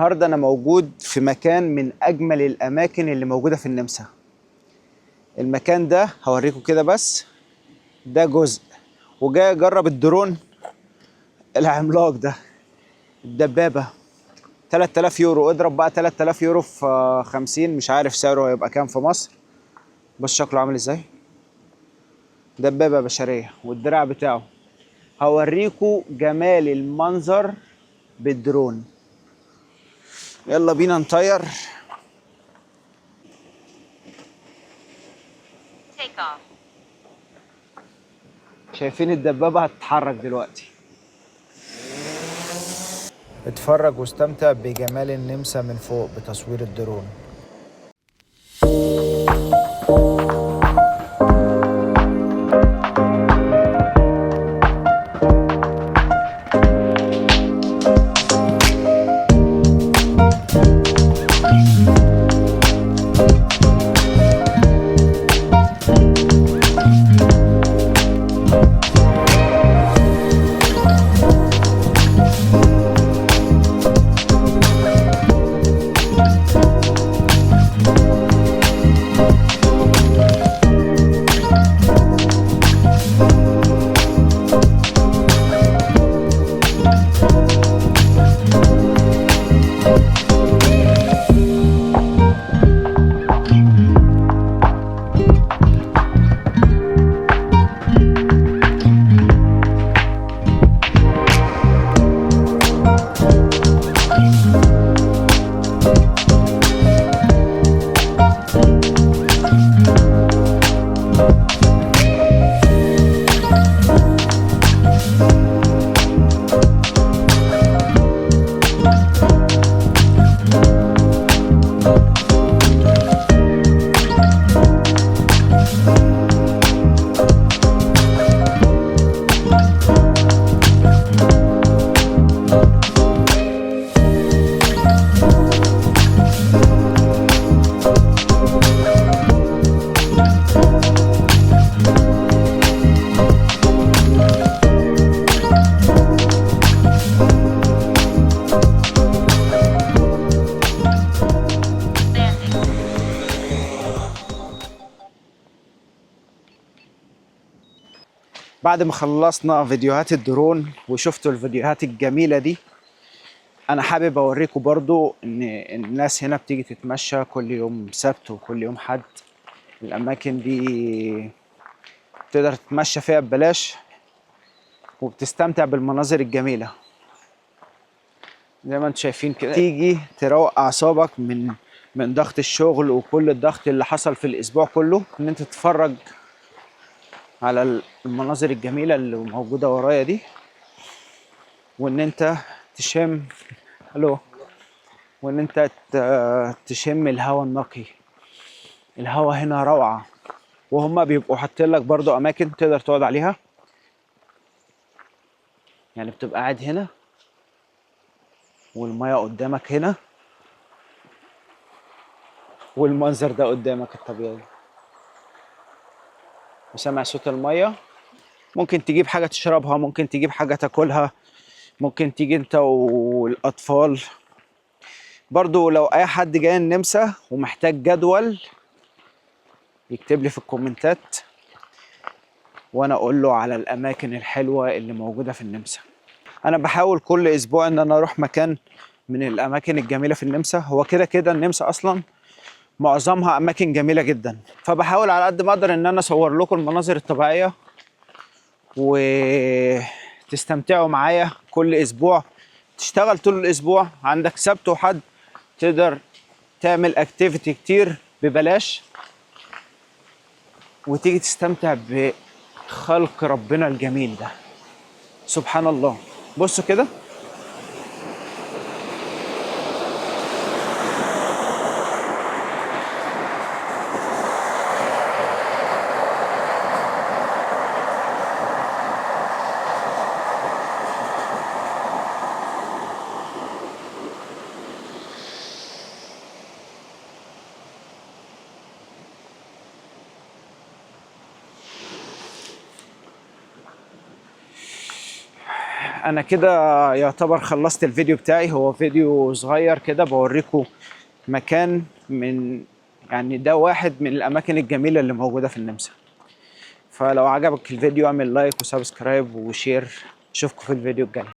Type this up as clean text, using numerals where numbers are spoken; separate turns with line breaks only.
النهارده انا موجود في مكان من اجمل الاماكن اللي موجوده في النمسا. المكان ده هوريكم كده بس ده جزء، وجاي اجرب الدرون العملاق ده، الدبابه. 3000 يورو، اضرب بقى 3000 يورو في 50، مش عارف سعره هيبقى كام في مصر. بص شكله عامل ازاي، دبابه بشريه والدراع بتاعه. هوريكم جمال المنظر بالدرون. يلا بينا نطير. شايفين الدبابة هتتحرك دلوقتي. اتفرج واستمتع بجمال النمسا من فوق بتصوير الدرون. بعد ما خلصنا فيديوهات الدرون وشفتوا الفيديوهات الجميلة دي، انا حابب اوريكم برضو ان الناس هنا بتيجي تتمشى كل يوم سبت وكل يوم حد. الاماكن دي تقدر تتمشى فيها ببلاش وبتستمتع بالمناظر الجميلة زي ما انتم شايفين كده. تيجي تروق اعصابك من ضغط الشغل وكل الضغط اللي حصل في الاسبوع كله، ان انت تتفرج على المناظر الجميلة اللي موجودة ورايا دي، وان انت تشم الو وان انت تشم الهواء النقي. الهواء هنا روعة، وهم بيبقوا حاطين لك برضو اماكن تقدر تقعد عليها. يعني بتبقى قاعد هنا والمية قدامك هنا والمنظر ده قدامك الطبيعي، وسامع صوت المية. ممكن تجيب حاجة تشربها، ممكن تجيب حاجة تاكلها، ممكن تيجي انت والاطفال. برضو لو اي حد جاي النمسا ومحتاج جدول يكتب لي في الكومنتات وانا اقول له على الاماكن الحلوة اللي موجودة في النمسا. انا بحاول كل اسبوع ان انا اروح مكان من الاماكن الجميلة في النمسا. هو كده كده النمسا اصلا معظمها اماكن جميلة جدا، فبحاول على قد ما اقدر ان انا اصور لكم المناظر الطبيعية وتستمتعوا معايا. كل اسبوع تشتغل طول الاسبوع، عندك سبت وحد تقدر تعمل اكتيفيتي كتير ببلاش وتيجي تستمتع بخلق ربنا الجميل ده. سبحان الله. بصوا كده، انا كده يعتبر خلصت الفيديو بتاعي. هو فيديو صغير كده بوريكم مكان من، يعني ده واحد من الاماكن الجميلة اللي موجودة في النمسا. فلو عجبك الفيديو اعمل لايك وسبسكرايب وشير. اشوفكم في الفيديو الجاي.